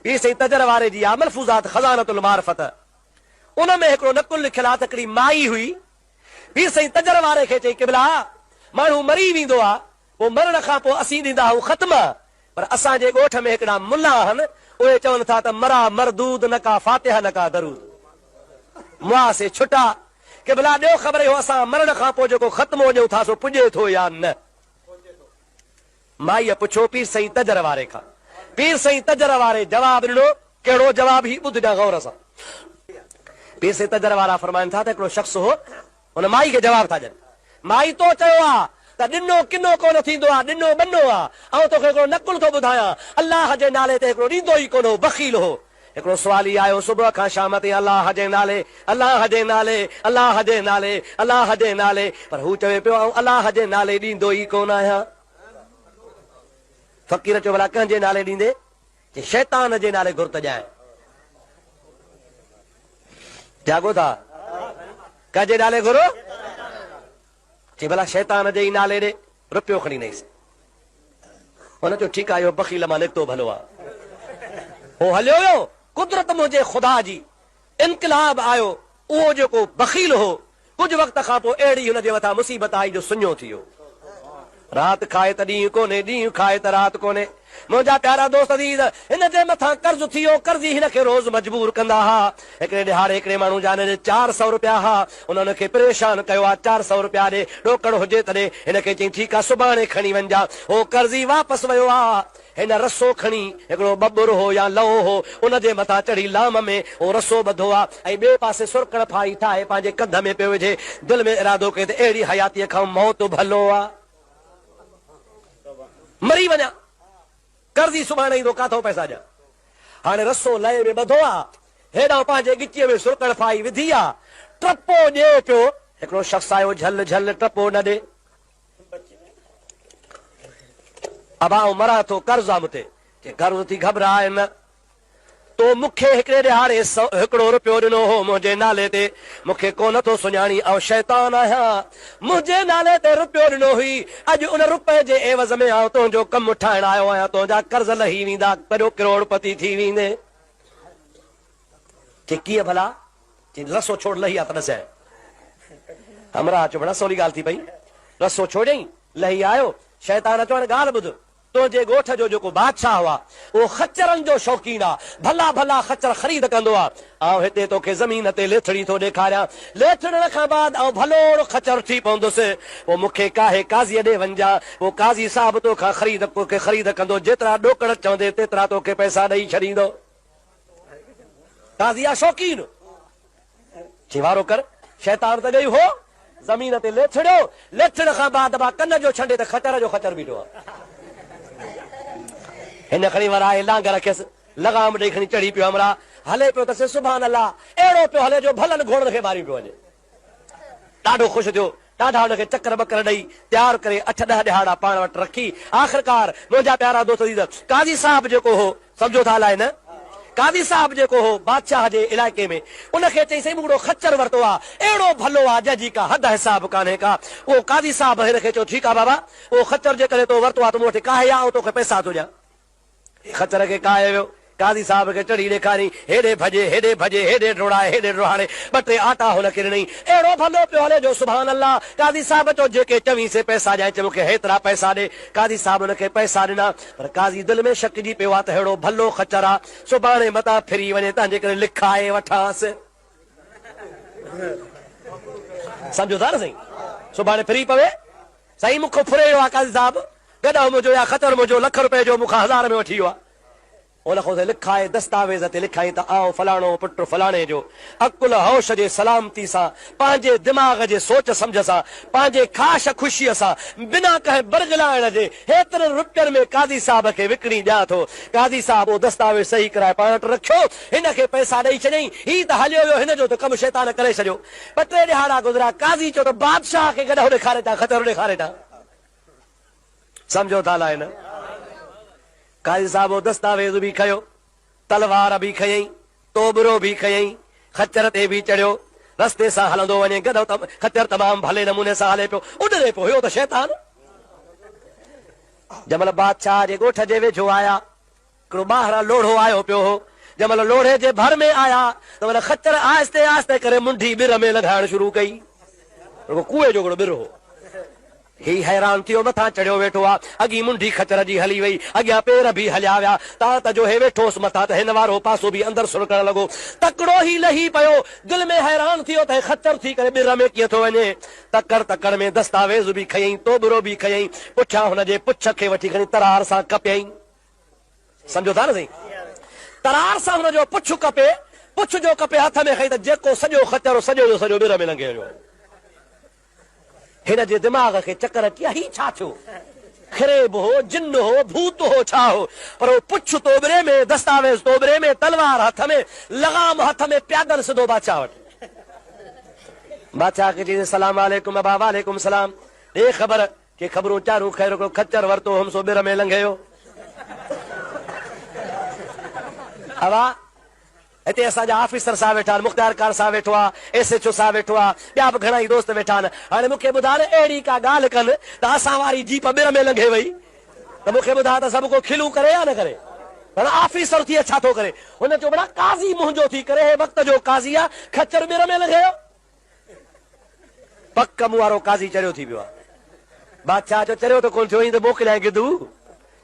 पीर साईं तजर वारे जी आ मलफूज़ात खज़ानतुल मारिफ़त, उन में हिकिड़ो नकुल लिखियल आहे त हिकिड़ी माई हुई। पीर साईं तजर वारे खे चई क़िबला माण्हू मरी वेंदो आहे, पोइ मरण खां पोइ असीं ॾींदा आहियूं ख़त्म, पर असांजे ॻोठ में हिकिड़ा मुल्ला आहिनि, उहे चवनि था त मरा मरदूद न का फातिहा न का दरूद, मुआ से छुटा। क़िबला ॾियो ख़बर हो असां मरण खां पोइ जेको ख़त्म हुजूं था सो पुॼे थो या न। माईअ पुछो पीर साईं तजर वारे खां। पीर साईं तजर वारे जवाब ॾिनो, कहिड़ो जवाब ही ॿुधजा गौर सां। पीर साईं तजर वारा फरमाइनि था त हिकिड़ो शख़्स हो, हुन माई खे जवाब था ॾियनि, माई तो चयो आहे त ॾिनो किनो कोन थींदो आहे, ॾिनो बनो आहे, ऐं तोखे हिकिड़ो नकुल थो ॿुधायां, अलाह जे नाले ते हिकिड़ो ॾींदो ई कोन हो, बख़ील हो। हिकिड़ो सुवाल ई आयो सुबुह खां शाम ताईं अलाह जे नाले अलाह जे नाले अलाह जे नाले अलाह जे नाले, पर हू चवे पियो अलाह जे नाले ॾींदो ई कोन आहियां। फ़क़ीर चयो भला कंहिंजे नाले ॾींदे? जे शैतान जे नाले घुर्त ॼाए। जागो था, कंहिंजे नाले घुरो? चई भला शैतान जे ई नाले ॾे रुपयो खणी नईसि। हुन चयो ठीकु आहे, इहो बख़ील मां निकितो भलो आहे। हो हलियो वियो, कुदरत मुंहिंजे ख़ुदा जी इनकलाब आयो, उहो जेको बख़ील हो कुझु वक़्त खां पोइ अहिड़ी हुनजे मथां मुसीबत आई जो सुञो थी वियो। रात खाए त ॾींहुं कोन्हे, ॾींहुं खाए त रात कोन्हे। मुंहिंजा प्यारा दोस्त अज़ीज़, हिन जे मथां कर्ज़ थी वियो, कर्ज़ी हिन खे रोज़ मजबूर कंदा हा। हिकिड़े ॾिहाड़े हिकिड़े माण्हू जा 400 रुपया हा, उन्हनि खे परेशान कयो आहे, 400 रुपया ॾे, ॾोकड़ हुजे तॾहिं। हिन खे चई ठीकु आहे सुभाणे खणी वञा। हो कर्ज़ी वापसि वियो आहे, हिन रसो खणी, हिकिड़ो बबुर हो या लहो हो, उनजे मथां चढ़ी लाम में हो रसो ॿधो आहे ऐं ॿिए पासे सुरकड़ फाई ठाहे पंहिंजे कंध में पियो विझे, दिलि में इरादो कयो त अहिड़ी हयातीअ खां मौत भलो आहे, मरी वञा, कर्ज़ी सुभाणे ईंदो, काथो पैसा ॾियां। हाणे रसो लहे में ॿधो आहे, हेॾां पंहिंजे गिचीअ में सुरकड़ फाई विधी आहे, टपो ॾिए पियो। हिकिड़ो शख़्स आयो, झल झल टपो न ॾे, अबाऊं मरा थो, कर्ज़ आहे मूंते। कर्ज़ थी घबराए न, तो मूंखे हिकिड़े ॾिहाड़े 100 रुपयो ॾिनो हो मुंहिंजे नाले ते, मूंखे कोन थो सुञाणी, ऐं शैतान आहियां, मुंहिंजे नाले ते रुपयो ॾिनो हुई, अॼु उन रुपए जे एवज़ में आउं तुंहिंजो कमु ठाहिण आयो आहियां, तुंहिंजा कर्ज़ लही वेंदा, कॾो करोड़पति थी वेंदे। चई कीअं भला? चई रसो छोड़ लही आहे त ॾसाए। हमरा चयो बड़ा सवली ॻाल्हि थी पई, रसो छोड़ियईं, लही आयो। शैतान चवण ॻाल्हि ॿुध, तुंहिंजे ॻोठ जो जेको बादशाह हुआ उहो खच्चरनि जो शौक़ीन आहे, भला भला खच्चर ख़रीद कंदो आहे। ऐं हिते तोखे ज़मीन ते लेथड़ी थो ॾेखारियां, लेथड़ण खां बाद ऐं भलो खच्चर थी पवंदुसि, पोइ मूंखे काहे काज़ीअ ॾे वञा, पोइ काज़ी साहिब तोखां ख़रीद कंदो, जेतिरा ॾोकड़ चवंदे तेतिरा तोखे पैसा ॾेई छॾींदो। काज़ी आहे शौक़ीन, चिवारो कर। शैतान त गई हो, ज़मीन ते लेथड़ियो, लेथड़ खां बाद कन जो छंडे त खच्चर जो खच्चर बीठो आहे। हिन खणी वराए लांग रखियसि, लगाम ॾेई खणी चढ़ी पियो, हमरा हले पियो त सुभान अल्लाह, अहिड़ो पियो हले जो भलनि घोड़नि खे मारी पियो वञे। ॾाढो ख़ुशि थियो, ॾाढा हुनखे चकर बकर ॾेई तयारु करे 8-10 ॾिहाड़ा पाण वटि रखी। आख़िरकार मुंहिंजा प्यारा दोस्त काज़ी साहिब जेको हो, सम्झो था हलाए न, काज़ी साहिब जेको हो बादशाह जे इलाइक़े में, उनखे चई सही मूंखे खच्चर वरितो आहे, अहिड़ो भलो आहे जंहिंजी का हद हिसाब कान्हे का। उहो काज़ी साहिब हिनखे चयो ठीकु आहे बाबा, उहो खच्चर जे करे तो वरितो आहे त मूं वटि काहे आहे, तोखे पैसा थो ॾियां। खच्चर खे काहे वियो, काज़ी साहिब खे चढ़ी ॾेखारी, हेॾे भॼे हेॾे भॼे, हेॾे डोड़ाए हेॾे डोड़ाए, 2-3 आटा हुनखे ॾिनई, अहिड़ो भलो पियो हले जो सुभान अल्लाह। काज़ी साहिब चयो जेके चवीं से पैसा ॾियां, चयो मूंखे हेतिरा पैसा ॾे। काज़ी साहिब हुनखे पैसा ॾिना, पर काज़ी दिलि में शक जी पियो आहे त अहिड़ो भलो खच्चर आहे, सुभाणे मथां फिरी वञे, तव्हांजे करे लिखाए वठांसि। सम्झो था न साईं, सुभाणे फिरी पवे, साईं मूंखे फुरे आहे काज़ी साहिब, गॾो मुंहिंजो या खच्चर मुंहिंजो ₹1 रुपए जो मूंखां 1000 में वठी वियो आहे। उनखां लिखाए दस्तावेज़ ते लिखाई त आउं फलाणो पुटु फलाणे जो, अकुल होश जे सलामती सां, पंहिंजे दिमाग़ जे सोच सम्झ सां, पंहिंजे ख़ाश ख़ुशीअ सां, बिना कंहिं बरगलाइण जे हेतिरनि रुपयनि में काज़ी साहिब खे विकिणी ॾियां थो। काज़ी साहिब उहो दस्तावेज़ सही कराए पाण वटि रखियो, हिन खे पैसा ॾेई छॾियईं, हीउ त हलियो वियो, हिन जो त कमु शैतान करे छॾियो। 2-3 ॾिहाड़ा गुज़रिया, काज़ी चयो त बादशाह खे गॾो ॾेखारे था, खच्चर ॾेखारे था। सम्झो था लाइ न, काज़ी साहिब दस्तावेज़ बि खयो, तलवार बि खयईं, तोबरो बि खयईं, खच्चर ते बि चढ़ियो, रस्ते सां हलंदो वञे, गॾो खच्चर तमामु भले नमूने सां हले पियो, उॾरे पियो, हुयो त शैतान। जमल बादशाह जे ॻोठ जे वेझो आया, हिकिड़ो ॿाहिरां लोढ़ो आयो पियो हो। जंहिंमहिल लोढ़े जे भर में आया त मन खच्चर आहिस्ते आहिस्ते करे मुंडी ॿिर में लॻाइण शुरू कई। कुएं जो हिकिड़ो ॿिर हो। ही हैरान थियो, मथां चढ़ियो वेठो आहे। अॻी मुंडी खच्चर जी हली वई, अॻियां पेर बि हलिया विया। त जो हे वेठोसि मथां त हिन वारो पासो बि अंदरि सुरकण लॻो। तकिड़ो ई लही पियो। दिलि में हैरान थियो त खच्चर थी करे ॿिर में कीअं थो वञे। तकड़ में दस्तावेज़ बि खयईं, तोबरो बि खयईं। पुठियां हुनजे पुछ खे वठी खणी तरार सां कपियईं। सम्झो था न साईं, तरार सां हुनजो पुछ कपे, पुछ जो कपे हथ में खई त जेको सॼो खच्चर सॼो जो सॼो ॿिर में लंघे वियो। हिन जे दिमाग़ खे चकर अची ही छा थियो? ख़रेब हो, जिन हो, भूत हो, छा हो? पर वो पुछ तोबरे में, दस्तावेज़ तोबरे में, तलवार हथ में, लगाम हथ में, प्यादल सिधो बादशाह वटि। बादशाह खे चई सलाम वालेकुम अबा। वालेकुम सलाम। ॾे ख़बर के ख़बरूं चारूं ख़ैर को खच्चर वरितो हम सो ॿिर में लंघे वियो। अबा हिते असांजा ऑफिसर साहब वेठा आहिनि, मुख़्तियार कार साहब वेठो आहे, SHO साहब वेठो आहे, ॿिया बि घणा ई दोस्त वेठा आहिनि। हाणे मूंखे ॿुधाए न अहिड़ी का ॻाल्हि कनि त असां वारी जीप ॿिर में लंघे वई त मूंखे ॿुधाए त सभु को खिलूं करे या न करे? पर ऑफिसर थी छा थो करे? हुन चयो बड़ा काज़ी मुंहिंजो थी करे, हे वक़्त जो काज़ी आहे, खच्चर ॿिर में लंघे वियो। पक मूं वारो काज़ी चरियो थी वियो आहे। बादशाह जो चरियो त कोन थियो, त मोकिलियां गिदू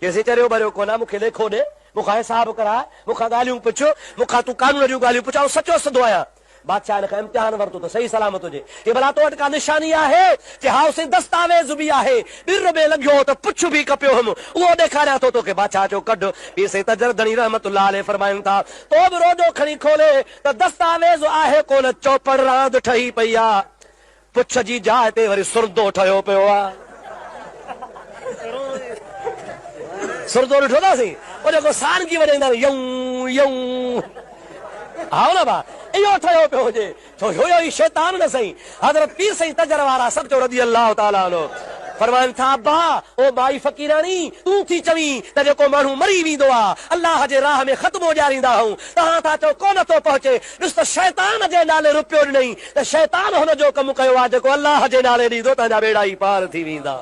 जेसीं चरियो भरियो कोन, मूंखे लेखो ॾे, मूंखां हिसाब कराए, मूंखां ॻाल्हियूं पुछ, मूंखां तूं कानून जूं ॻाल्हियूं पुछ, सचो सिधो आहियां। बादशाह हिन खां इम्तिहान वरितो त सही सलामत हुजे। कि भला तो वटि का निशानी आहे? कि हाउस दस्तावेज़ बि आहे, ॿिर में लॻियो त पुछ बि कपियो हुम, उहो ॾेखारियां थो तोखे। बादशाह चयो कढ। पीर सईद तजरदणी रहमतुल्लाह अलैह फरमाइनि था, तो बि रोज़ो खणी खोले त दस्तावेज़ आहे कोन, चौपड़ रांदि ठही पई आहे। पुछ जी जाइ ते वरी सुरदो ठहियो पियो आहे। सुरदो ॾिठो अथासीं, उहो जेको सानगी वॼाईंदा यऊं यऊं, हा न भा, इहो ठहियो पियो हुजे। छो हुयो ई शैतान न सही। हज़रत पीर सईद तजर वारा सभु चयो रज़ी अल्लाह ताला अन्हु, फरमाइनि था अब्बा ओ माई फ़क़ीरानी, तूं थी चवीं त जेको माण्हू मरी वेंदो आहे अल्लाह जे राह में ख़त्मो ॾियारींदा आहियूं, तव्हां था चओ कोन थो पहुचे। ॾिस त शैतान जे नाले रुपयो ॾिनई त शैतान हुन जो कमु कयो आहे जेको अल्लाह जे नाले ॾींदो तव्हांजा बेड़ा ई पार थी वेंदा।